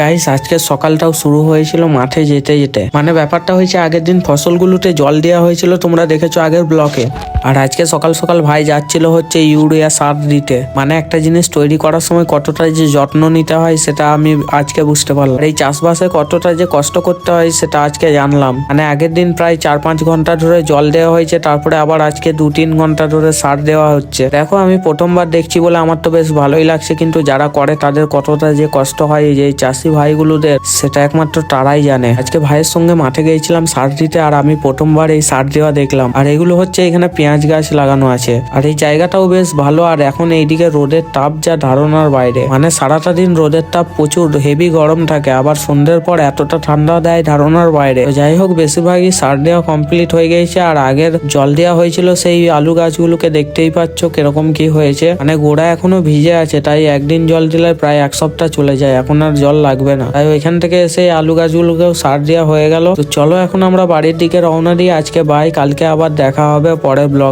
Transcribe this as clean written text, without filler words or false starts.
Guys আজকে সকালটাও শুরু হয়েছিল মাঠে যেতে যেতে। মানে ব্যাপারটা হয়েছে আগের দিন ফসলগুলোতে জল দেওয়া হয়েছিল, তোমরা দেখেছো আগের ব্লকে। আর আজকে সকাল সকাল ভাই যাচ্ছিল হচ্ছে ইউরিয়া সার দিতে। মানে একটা জিনিস তৈরি করার সময় কতটা যে যত্ন নিতে হয় সেটা আমি আজকে বুঝতে পারলাম। আর এই চাষবাসে কতটা যে কষ্ট করতে হয় সেটা আজকে জানলাম। মানে আগের দিন প্রায় 4-5 ঘন্টা ধরে জল দেওয়া হয়েছে, তারপরে আবার আজকে 2-3 ঘন্টা ধরে সার দেওয়া হচ্ছে। দেখো আমি প্রথমবার দেখছি বলে আমার তো বেশ ভালোই লাগছে, কিন্তু যারা করে তাদের কতটা যে কষ্ট হয় এই যে চাষি ভাইগুলোদের, সেটা একমাত্র তারাই জানে। আজকে ভাইয়ের সঙ্গে মাঠে গিয়েছিলাম সার দিতে, আর আমি প্রথমবার এই সার দেওয়া দেখলাম। আর এগুলো হচ্ছে এখানে পেঁয়াজ গাছ লাগানো আছে, আর এই জায়গাটাও বেশ ভালো। আর এখন এইদিকে রোদের তাপ যা ধারণার বাইরে, মানে সারাটা দিন রোদের তাপ প্রচুর হেভি গরম থাকে, আবার সন্ধ্যের পর এতটা ঠান্ডা দেয় ধারণার বাইরে। যাই হোক বেশিরভাগই সার দেওয়া কমপ্লিট হয়ে গেছে। আর আগের জল দেওয়া হয়েছিল সেই আলু গাছগুলোকে দেখতেই পাচ্ছ কিরকম কি হয়েছে, মানে গোড়া এখনো ভিজে আছে। তাই একদিন জল দিলে প্রায় 1 সপ্তাহ চলে যায়, এখন আর জল লাগবে না। তাই ওইখান থেকে এসে আলু গাছগুলোকেও সার দেওয়া হয়ে গেল। তো চলো এখন আমরা বাড়ির দিকে রওনা দিই। আজকে বাই, কালকে আবার দেখা হবে পরের ব্লকে।